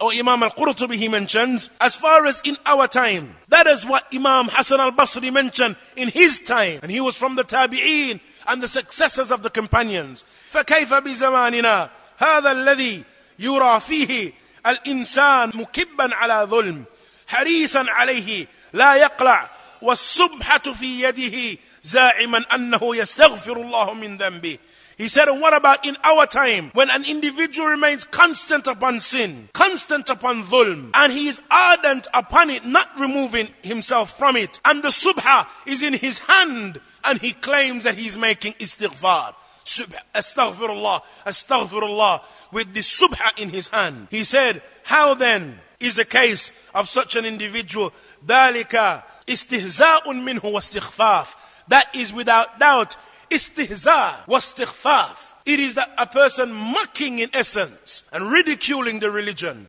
or Imam al-Qurtubi, he mentions, as far as in our time. That is what Imam Hassan al-Basri mentioned in his time. And he was from the Tabi'een and the successors of the companions. فَكَيْفَ بِزَمَانِنَا هَذَا الَّذِي يُرَى فِيهِ الْإِنسَانُ مُكِبًّا عَلَى ظُلْمٍ حَرِيصًا عَلَيْهِ لَا يَقْلَعْ وَالسُّبْحَةُ فِي يَدِهِ زَاعِمًا أَنَّهُ يَسْتَغْفِرُ اللَّهُ مِنْ ذَنْبِهِ. He said, and what about in our time, when an individual remains constant upon sin, constant upon dhulm, and he is ardent upon it, not removing himself from it, and the subha is in his hand, and he claims that he's making istighfar. Astaghfirullah, astaghfirullah, with the subha in his hand. He said, how then is the case of such an individual? ذَلِكَ إِسْتِهْزَاءٌ مِّنْهُ وَاسْتِخْفَافٌ. That is without doubt istihza wa istighfaf. It is that a person mocking in essence and ridiculing the religion